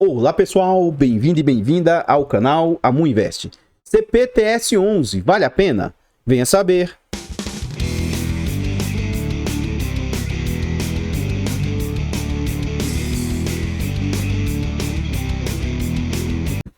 Olá pessoal, bem-vindo e bem-vinda ao canal Amu Invest. CPTS11, vale a pena? Venha saber.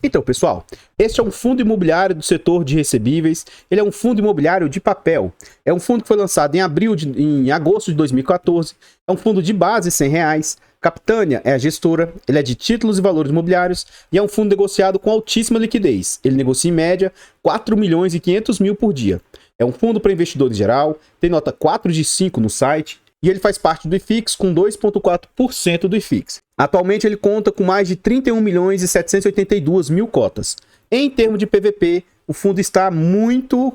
Então, pessoal, este é um fundo imobiliário do setor de recebíveis. Ele é um fundo imobiliário de papel. É um fundo que foi lançado em agosto de 2014. É um fundo de base R$100. Capitânia é a gestora. Ele é de títulos e valores imobiliários e é um fundo negociado com altíssima liquidez. Ele negocia em média 4 milhões e 500 mil por dia. É um fundo para investidores geral. Tem nota 4 de 5 no site. E ele faz parte do IFIX com 2,4% do IFIX. Atualmente ele conta com mais de 31 milhões e 782 mil cotas. Em termos de PVP, o fundo está muito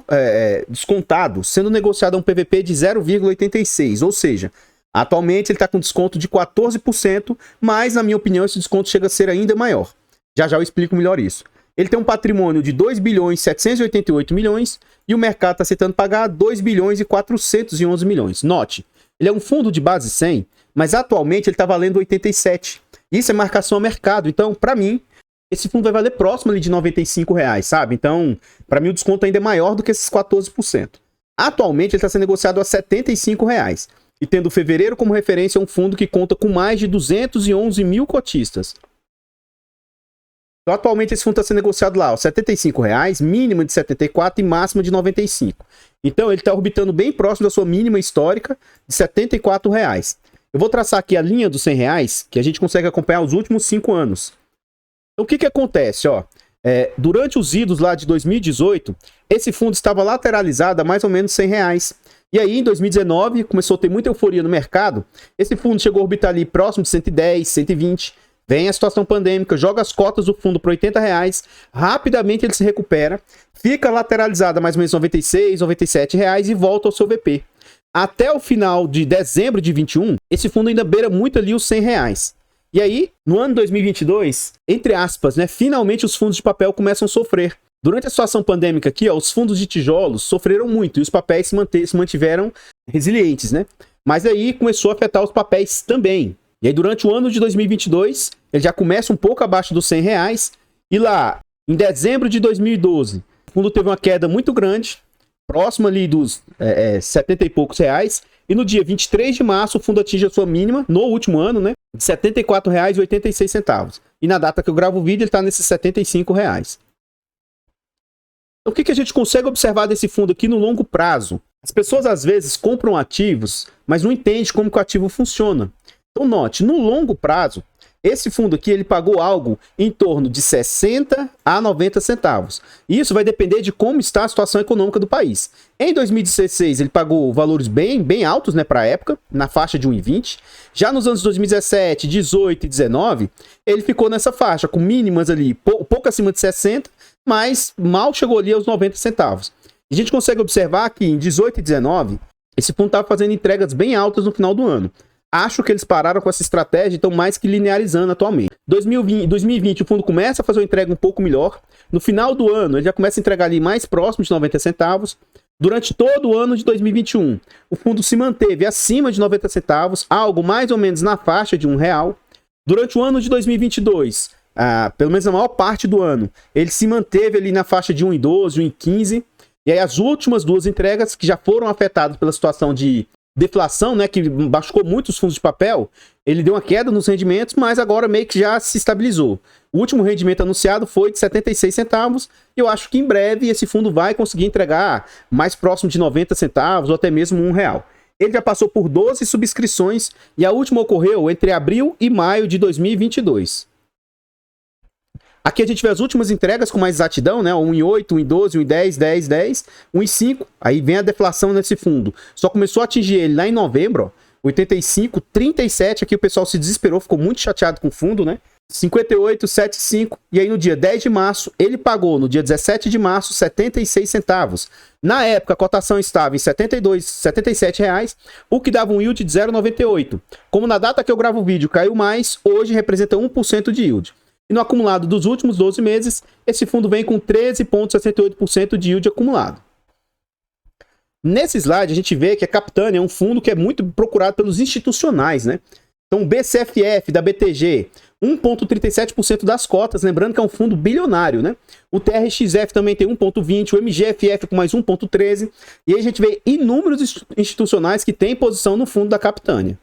descontado, sendo negociado a um PVP de 0,86, ou seja, atualmente ele está com desconto de 14%, mas na minha opinião esse desconto chega a ser ainda maior. Já eu explico melhor isso. Ele tem um patrimônio de 2 bilhões e 788 milhões e o mercado está aceitando pagar 2 bilhões e 411 milhões. Note, ele é um fundo de base 100, mas atualmente ele está valendo 87. Isso é marcação a mercado. Então, para mim, esse fundo vai valer próximo ali de R$95, sabe? Então, para mim o desconto ainda é maior do que esses 14%. Atualmente ele está sendo negociado a R$75. E tendo fevereiro como referência, é um fundo que conta com mais de 211 mil cotistas. Então, atualmente esse fundo está sendo negociado lá, R$ 75, mínima de 74 e máxima de 95. Então ele está orbitando bem próximo da sua mínima histórica de R$ 74. Eu vou traçar aqui a linha dos R$100, que a gente consegue acompanhar os últimos 5 anos. Então o que acontece? Durante os idos lá de 2018, esse fundo estava lateralizado a mais ou menos R$100. E aí em 2019 começou a ter muita euforia no mercado, esse fundo chegou a orbitar ali próximo de 110, 120. Vem a situação pandêmica, joga as cotas do fundo por R$80, rapidamente ele se recupera, fica lateralizado a mais ou menos R$96, R$97 e volta ao seu VP. Até o final de dezembro de 21, esse fundo ainda beira muito ali os R$100. E aí, no ano 2022, entre aspas, finalmente os fundos de papel começam a sofrer. Durante a situação pandêmica aqui, os fundos de tijolos sofreram muito e os papéis se mantiveram resilientes, Mas aí começou a afetar os papéis também. E aí, durante o ano de 2022, ele já começa um pouco abaixo dos R$100. E lá, em dezembro de 2012, o fundo teve uma queda muito grande, próximo ali dos 70 e poucos reais. E no dia 23 de março, o fundo atinge a sua mínima, no último ano, de R$ 74,86. E na data que eu gravo o vídeo, ele está nesses R$ 75. Então, o que a gente consegue observar desse fundo aqui no longo prazo? As pessoas, às vezes, compram ativos, mas não entendem como que o ativo funciona. Então note, no longo prazo, esse fundo aqui ele pagou algo em torno de 60 a 90 centavos. Isso vai depender de como está a situação econômica do país. Em 2016 ele pagou valores bem altos para a época, na faixa de 1,20. Já nos anos 2017, 18 e 19, ele ficou nessa faixa, com mínimas ali pouco acima de 60, mas mal chegou ali aos 90 centavos. A gente consegue observar que em 18 e 19, esse fundo estava fazendo entregas bem altas no final do ano. Acho que eles pararam com essa estratégia e estão mais que linearizando atualmente. 2020, o fundo começa a fazer uma entrega um pouco melhor. No final do ano, ele já começa a entregar ali mais próximo de 90 centavos. Durante todo o ano de 2021, o fundo se manteve acima de 90 centavos, algo mais ou menos na faixa de R$1. Durante o ano de 2022, pelo menos a maior parte do ano, ele se manteve ali na faixa de 1,12, 1,15. E aí as últimas duas entregas, que já foram afetadas pela situação de deflação, que machucou muito os fundos de papel, ele deu uma queda nos rendimentos, mas agora meio que já se estabilizou. O último rendimento anunciado foi de 76 centavos e eu acho que em breve esse fundo vai conseguir entregar mais próximo de 90 centavos ou até mesmo R$1. Ele já passou por 12 subscrições e a última ocorreu entre abril e maio de 2022. Aqui a gente vê as últimas entregas com mais exatidão, 1,8, 1,12, 1,10, 10, 10, 1,5. Aí vem a deflação nesse fundo. Só começou a atingir ele lá em novembro, 85, 37. Aqui o pessoal se desesperou, ficou muito chateado com o fundo, 58, 75. E aí no dia 10 de março, ele pagou, no dia 17 de março, 76 centavos. Na época, a cotação estava em 72, 77 reais, o que dava um yield de 0,98. Como na data que eu gravo o vídeo caiu mais, hoje representa 1% de yield. E no acumulado dos últimos 12 meses, esse fundo vem com 13,68% de yield acumulado. Nesse slide, a gente vê que a Capitânia é um fundo que é muito procurado pelos institucionais, Então, o BCFF da BTG, 1,37% das cotas, lembrando que é um fundo bilionário, né? O TRXF também tem 1,20%, o MGFF com mais 1,13%, e aí a gente vê inúmeros institucionais que têm posição no fundo da Capitânia.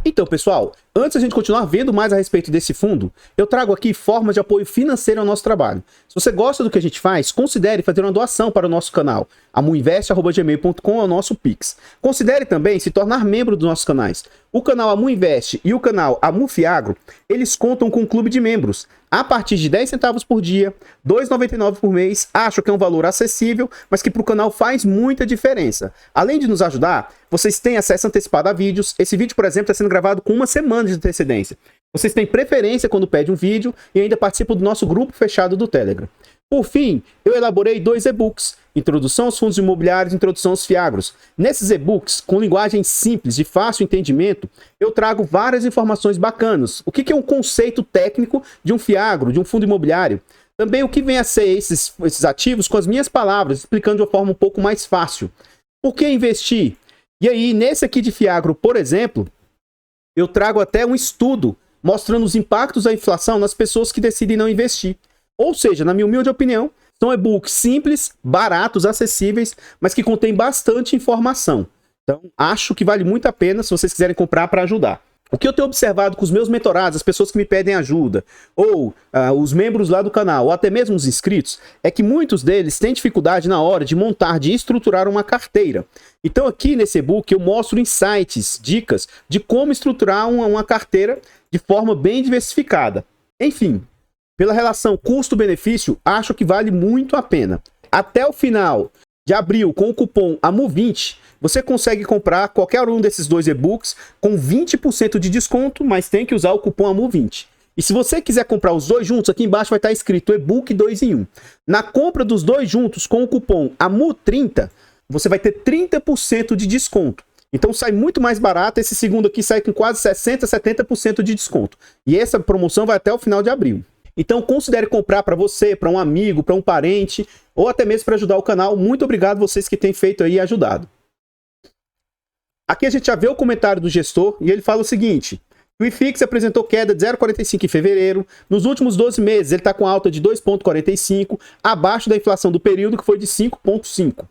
Então, pessoal, antes a gente continuar vendo mais a respeito desse fundo, eu trago aqui formas de apoio financeiro ao nosso trabalho. Se você gosta do que a gente faz, considere fazer uma doação para o nosso canal. amuinvest@gmail.com é o nosso Pix. Considere também se tornar membro dos nossos canais. O canal Amuinvest e o canal Amufiagro, eles contam com um clube de membros. A partir de 10 centavos por dia, R$ 2,99 por mês, acho que é um valor acessível, mas que para o canal faz muita diferença. Além de nos ajudar, vocês têm acesso antecipado a vídeos. Esse vídeo, por exemplo, está sendo gravado com uma semana de antecedência. Vocês têm preferência quando pedem um vídeo e ainda participam do nosso grupo fechado do Telegram. Por fim, eu elaborei 2 e-books, Introdução aos Fundos Imobiliários e Introdução aos Fiagros. Nesses e-books, com linguagem simples, de fácil entendimento, eu trago várias informações bacanas. O que é um conceito técnico de um fiagro, de um fundo imobiliário? Também o que vem a ser esses ativos com as minhas palavras, explicando de uma forma um pouco mais fácil. Por que investir? E aí, nesse aqui de fiagro, por exemplo, eu trago até um estudo mostrando os impactos da inflação nas pessoas que decidem não investir. Ou seja, na minha humilde opinião, são e-books simples, baratos, acessíveis, mas que contêm bastante informação. Então, acho que vale muito a pena se vocês quiserem comprar para ajudar. O que eu tenho observado com os meus mentorados, as pessoas que me pedem ajuda, ou os membros lá do canal, ou até mesmo os inscritos, é que muitos deles têm dificuldade na hora de montar, de estruturar uma carteira. Então aqui nesse e-book eu mostro insights, dicas de como estruturar uma carteira de forma bem diversificada. Enfim, pela relação custo-benefício, acho que vale muito a pena. Até o final de abril, com o cupom AMU20, você consegue comprar qualquer um desses 2 e-books com 20% de desconto, mas tem que usar o cupom AMU20. E se você quiser comprar os 2 juntos, aqui embaixo vai estar escrito e-book 2 em 1. Na compra dos 2 juntos com o cupom AMU30, você vai ter 30% de desconto. Então sai muito mais barato, esse segundo aqui sai com quase 60%, 70% de desconto. E essa promoção vai até o final de abril. Então considere comprar para você, para um amigo, para um parente, ou até mesmo para ajudar o canal. Muito obrigado vocês que têm feito aí e ajudado. Aqui a gente já vê o comentário do gestor e ele fala o seguinte: o IFIX apresentou queda de 0,45 em fevereiro. Nos últimos 12 meses ele está com alta de 2,45, abaixo da inflação do período que foi de 5,5.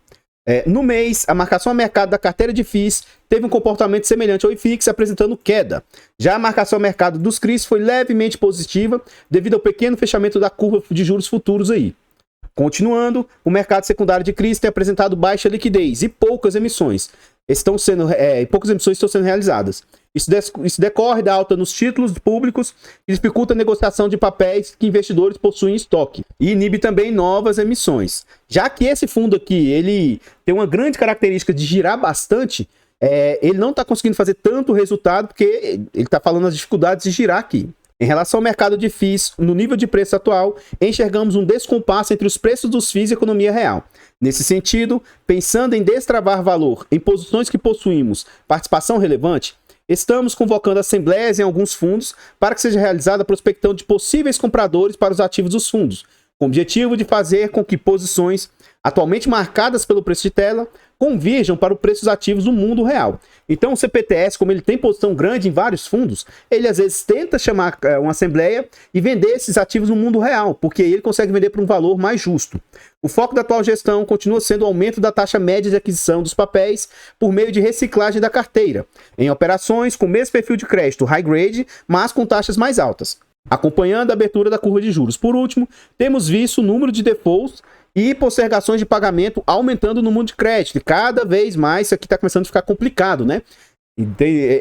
No mês, a marcação a mercado da carteira de FIIs teve um comportamento semelhante ao IFIX, apresentando queda. Já a marcação a mercado dos CRIs foi levemente positiva, devido ao pequeno fechamento da curva de juros futuros aí. Continuando, o mercado secundário de CRIs tem apresentado baixa liquidez e poucas emissões. Poucas emissões estão sendo realizadas. Isso decorre da alta nos títulos públicos e dificulta a negociação de papéis que investidores possuem em estoque. E inibe também novas emissões. Já que esse fundo aqui, ele tem uma grande característica de girar bastante, ele não está conseguindo fazer tanto resultado porque ele está falando das dificuldades de girar aqui. Em relação ao mercado de FIIs, no nível de preço atual, enxergamos um descompasso entre os preços dos FIIs e a economia real. Nesse sentido, pensando em destravar valor em posições que possuímos participação relevante, estamos convocando assembleias em alguns fundos para que seja realizada a prospecção de possíveis compradores para os ativos dos fundos, com o objetivo de fazer com que posições atualmente marcadas pelo preço de tela convirjam para o preço dos ativos no mundo real. Então o CPTS, como ele tem posição grande em vários fundos, ele às vezes tenta chamar uma assembleia e vender esses ativos no mundo real, porque ele consegue vender por um valor mais justo. O foco da atual gestão continua sendo o aumento da taxa média de aquisição dos papéis por meio de reciclagem da carteira, em operações com o mesmo perfil de crédito high grade, mas com taxas mais altas, acompanhando a abertura da curva de juros. Por último, temos visto o número de defaults e postergações de pagamento aumentando no mundo de crédito. E cada vez mais isso aqui está começando a ficar complicado, né?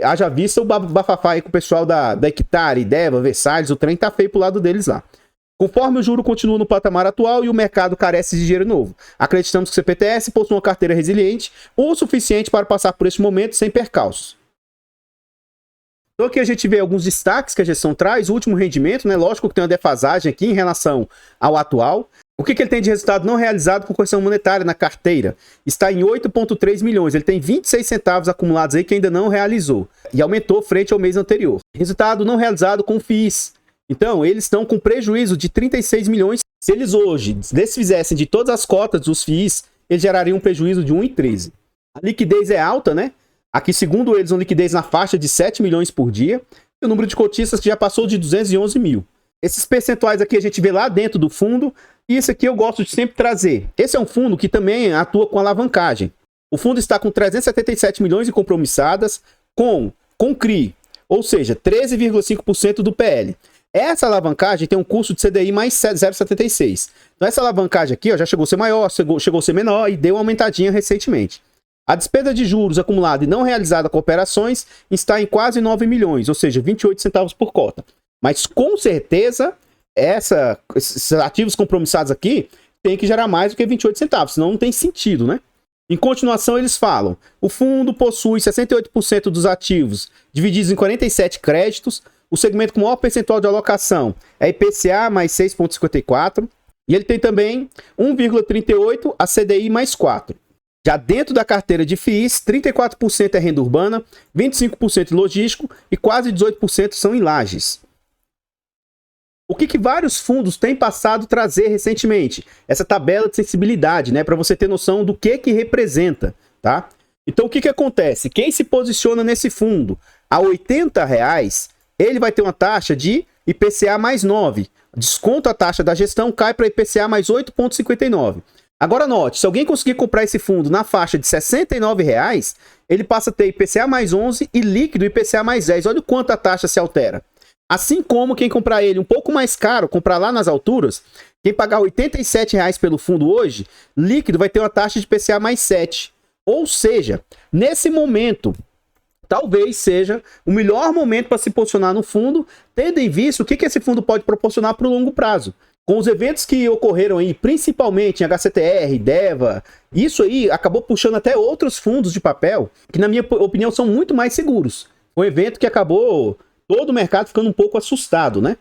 Haja vista o bafafá aí com o pessoal da Hectare, Deva, Versalhes, o trem tá feio pro lado deles lá. Conforme o juro continua no patamar atual e o mercado carece de dinheiro novo, acreditamos que o CPTS possui uma carteira resiliente o suficiente para passar por este momento sem percalços. Então aqui a gente vê alguns destaques que a gestão traz. O último rendimento, né? Lógico que tem uma defasagem aqui em relação ao atual. O que ele tem de resultado não realizado com correção monetária na carteira? Está em 8,3 milhões. Ele tem 26 centavos acumulados aí que ainda não realizou. E aumentou frente ao mês anterior. Resultado não realizado com FIIs. Então, eles estão com prejuízo de 36 milhões. Se eles hoje desfizessem de todas as cotas dos FIIs, eles gerariam um prejuízo de 1,13. A liquidez é alta, né? Aqui, segundo eles, uma liquidez na faixa de 7 milhões por dia. e o número de cotistas que já passou de 211 mil. Esses percentuais aqui a gente vê lá dentro do fundo, e isso aqui eu gosto de sempre trazer. Esse é um fundo que também atua com alavancagem. O fundo está com 377 milhões de compromissadas com CRI, ou seja, 13,5% do PL. Essa alavancagem tem um custo de CDI mais 0,76. Então essa alavancagem aqui ó, já chegou a ser maior, chegou a ser menor e deu uma aumentadinha recentemente. A despesa de juros acumulada e não realizada com operações está em quase 9 milhões, ou seja, 28 centavos por cota. Mas com certeza, esses ativos compromissados aqui tem que gerar mais do que 28 centavos, senão não tem sentido, né? Em continuação, eles falam, o fundo possui 68% dos ativos divididos em 47 créditos, o segmento com maior percentual de alocação é IPCA mais 6,54, e ele tem também 1,38 a CDI mais 4. Já dentro da carteira de FIIs, 34% é renda urbana, 25% logístico e quase 18% são em lajes. O que vários fundos têm passado a trazer recentemente? Essa tabela de sensibilidade, né? Para você ter noção do que representa, tá? Então, o que acontece? Quem se posiciona nesse fundo a R$80, ele vai ter uma taxa de IPCA mais 9. Desconta a taxa da gestão, cai para IPCA mais 8,59. Agora note, se alguém conseguir comprar esse fundo na faixa de R$69, ele passa a ter IPCA mais 11 e líquido IPCA mais 10. Olha o quanto a taxa se altera. Assim como quem comprar ele um pouco mais caro, comprar lá nas alturas, quem pagar R$87 pelo fundo hoje, líquido vai ter uma taxa de IPCA mais 7. Ou seja, nesse momento, talvez seja o melhor momento para se posicionar no fundo, tendo em vista o que esse fundo pode proporcionar para o longo prazo. Com os eventos que ocorreram aí, principalmente em HCTR, DEVA, isso aí acabou puxando até outros fundos de papel, que na minha opinião são muito mais seguros. Um evento que acabou todo o mercado ficando um pouco assustado, né?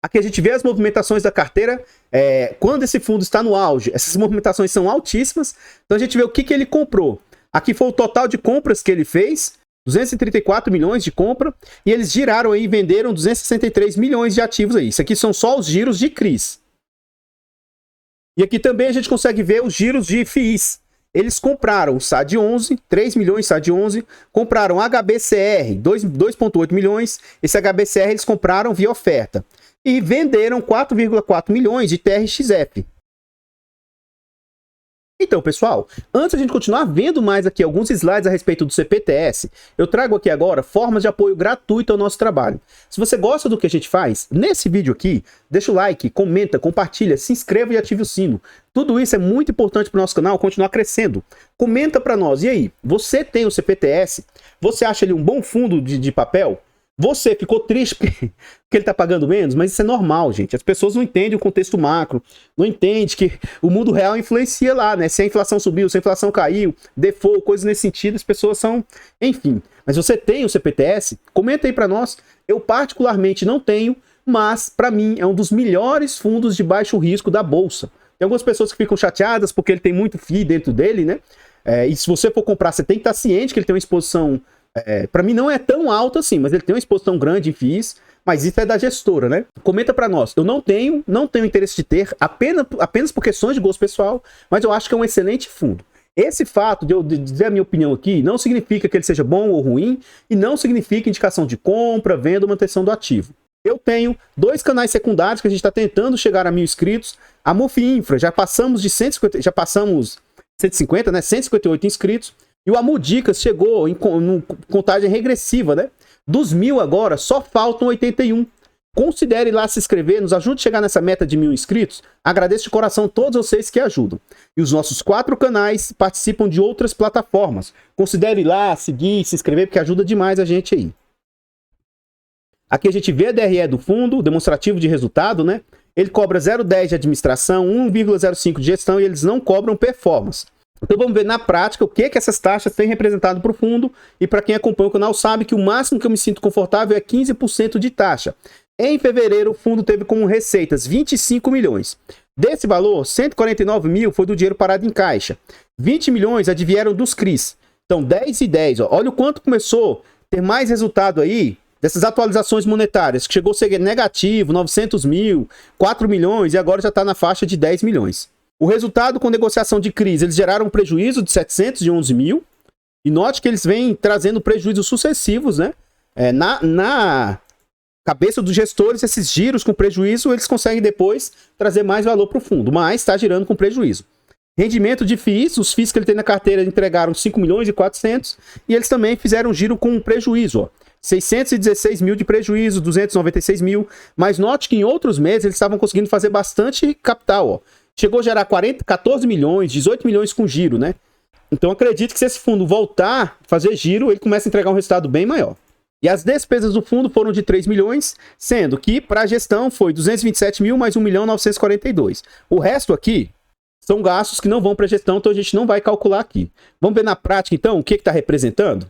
Aqui a gente vê as movimentações da carteira, quando esse fundo está no auge, essas movimentações são altíssimas, então a gente vê o que ele comprou. Aqui foi o total de compras que ele fez, 234 milhões de compra, e eles giraram aí e venderam 263 milhões de ativos aí. Isso aqui são só os giros de CRIs. E aqui também a gente consegue ver os giros de FIIs. Eles compraram SAD 11, 3 milhões SAD 11, compraram HBCR, 2,8 milhões, esse HBCR eles compraram via oferta, e venderam 4,4 milhões de TRXF. Então, pessoal, antes a gente continuar vendo mais aqui alguns slides a respeito do CPTS, eu trago aqui agora formas de apoio gratuito ao nosso trabalho. Se você gosta do que a gente faz, nesse vídeo aqui, deixa o like, comenta, compartilha, se inscreva e ative o sino. Tudo isso é muito importante para o nosso canal continuar crescendo. Comenta para nós, e aí, você tem o CPTS? Você acha ele um bom fundo de papel? Você ficou triste porque ele está pagando menos? Mas isso é normal, gente. As pessoas não entendem o contexto macro, não entendem que o mundo real influencia lá, né? Se a inflação subiu, se a inflação caiu, default, coisas nesse sentido, as pessoas são... Enfim, mas você tem o CPTS? Comenta aí para nós. Eu particularmente não tenho, mas para mim é um dos melhores fundos de baixo risco da Bolsa. Tem algumas pessoas que ficam chateadas porque ele tem muito FII dentro dele, né? E se você for comprar, você tem que estar ciente que ele tem uma exposição... para mim não é tão alto assim, mas ele tem uma exposição grande em FIIs, mas isso é da gestora, né? Comenta para nós. Eu não tenho interesse de ter, apenas por questões de gosto pessoal, mas eu acho que é um excelente fundo. Esse fato de eu dizer a minha opinião aqui não significa que ele seja bom ou ruim, e não significa indicação de compra, venda ou manutenção do ativo. Eu tenho 2 canais secundários que a gente está tentando chegar a 1.000 inscritos. A Mufi Infra, já passamos 150, né? 158 inscritos. E o Amudicas chegou em contagem regressiva, né? Dos 1.000 agora, só faltam 81. Considere lá se inscrever, nos ajude a chegar nessa meta de 1.000 inscritos. Agradeço de coração todos vocês que ajudam. E os nossos 4 canais participam de outras plataformas. Considere lá, seguir, se inscrever, porque ajuda demais a gente aí. Aqui a gente vê a DRE do fundo, demonstrativo de resultado, né? Ele cobra 0,10 de administração, 1,05 de gestão e eles não cobram performance. Então vamos ver na prática o que essas taxas têm representado para o fundo, e para quem acompanha o canal sabe que o máximo que eu me sinto confortável é 15% de taxa. Em fevereiro o fundo teve como receitas 25 milhões. Desse valor, 149 mil foi do dinheiro parado em caixa. 20 milhões advieram dos CRIs. Então 10 e 10, ó. Olha o quanto começou a ter mais resultado aí dessas atualizações monetárias, que chegou a ser negativo, 900 mil, 4 milhões e agora já está na faixa de 10 milhões. O resultado com negociação de CRIs, eles geraram um prejuízo de 711 mil. E note que eles vêm trazendo prejuízos sucessivos, né? na cabeça dos gestores, esses giros com prejuízo, eles conseguem depois trazer mais valor para o fundo, mas está girando com prejuízo. Rendimento de FIIs, os FIIs que ele tem na carteira entregaram 5 milhões e 400 e eles também fizeram um giro com prejuízo, ó. 616 mil de prejuízo, 296 mil, mas note que em outros meses eles estavam conseguindo fazer bastante capital, ó. Chegou a gerar 14 milhões, 18 milhões com giro, né? Então acredito que se esse fundo voltar a fazer giro, ele começa a entregar um resultado bem maior. E as despesas do fundo foram de 3 milhões, sendo que para a gestão foi 227 mil mais 1.942. O resto aqui são gastos que não vão para a gestão, então a gente não vai calcular aqui. Vamos ver na prática, então, o que está representando?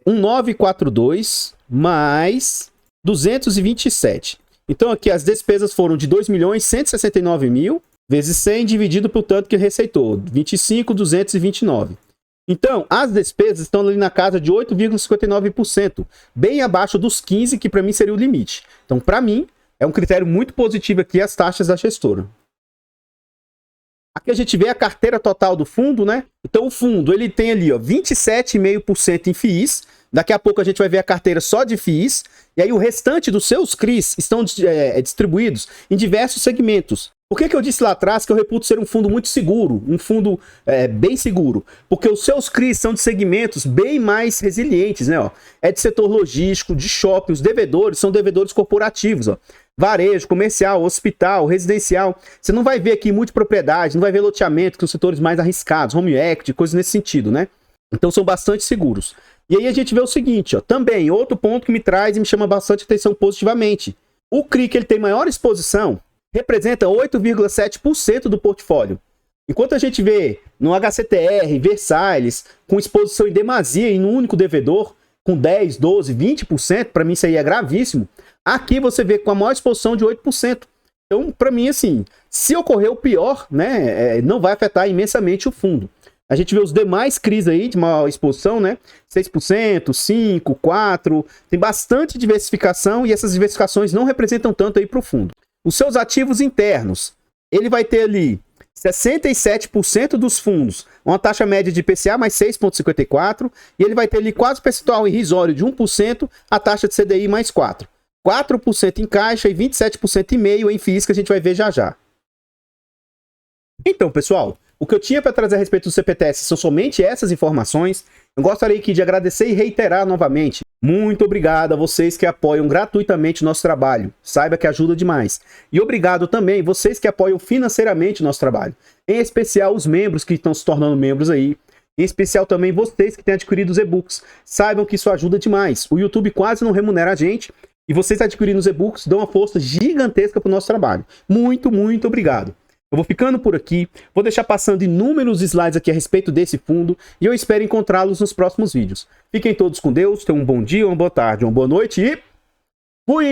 1942 mais 227. Então aqui as despesas foram de 2 milhões 169 mil vezes 100 dividido pelo tanto que ele receitou, 25.229. Então, as despesas estão ali na casa de 8,59%, bem abaixo dos 15%, que para mim seria o limite. Então, para mim, é um critério muito positivo aqui as taxas da gestora. Aqui a gente vê a carteira total do fundo, né? Então, o fundo, ele tem ali, ó, 27,5% em FIIs. Daqui a pouco a gente vai ver a carteira só de FIIs. E aí o restante dos seus CRIs estão distribuídos em diversos segmentos. Por que eu disse lá atrás que eu reputo ser um fundo muito seguro, um fundo bem seguro? Porque os seus CRIs são de segmentos bem mais resilientes, né? Ó. É de setor logístico, de shopping, os devedores são devedores corporativos, ó. Varejo, comercial, hospital, residencial. Você não vai ver aqui multipropriedade, não vai ver loteamento, que são setores mais arriscados, home equity, coisas nesse sentido, né? Então são bastante seguros. E aí a gente vê o seguinte, ó, também outro ponto que me traz e me chama bastante atenção positivamente. O CRI que ele tem maior exposição representa 8,7% do portfólio. Enquanto a gente vê no HCTR, Versalhes, com exposição em demasia em um único devedor, com 10, 12, 20%, para mim isso aí é gravíssimo. Aqui você vê com a maior exposição de 8%. Então, para mim, assim, se ocorrer o pior, né, não vai afetar imensamente o fundo. A gente vê os demais CRIs aí de maior exposição, né? 6%, 5%, 4%. Tem bastante diversificação e essas diversificações não representam tanto aí para o fundo. Os seus ativos internos, ele vai ter ali 67% dos fundos, uma taxa média de IPCA mais 6,54%, e ele vai ter ali quase percentual irrisório de 1%, a taxa de CDI mais 4%. 4% em caixa e 27,5% em FIIs, que a gente vai ver já já. Então, pessoal, o que eu tinha para trazer a respeito do CPTS são somente essas informações. Eu gostaria aqui de agradecer e reiterar novamente. Muito obrigado a vocês que apoiam gratuitamente o nosso trabalho. Saiba que ajuda demais. E obrigado também vocês que apoiam financeiramente o nosso trabalho. Em especial os membros que estão se tornando membros aí. Em especial também vocês que têm adquirido os e-books. Saibam que isso ajuda demais. O YouTube quase não remunera a gente. E vocês adquirindo os e-books dão uma força gigantesca para o nosso trabalho. Muito, muito obrigado. Eu vou ficando por aqui, vou deixar passando inúmeros slides aqui a respeito desse fundo e eu espero encontrá-los nos próximos vídeos. Fiquem todos com Deus, tenham um bom dia, uma boa tarde, uma boa noite e... fui!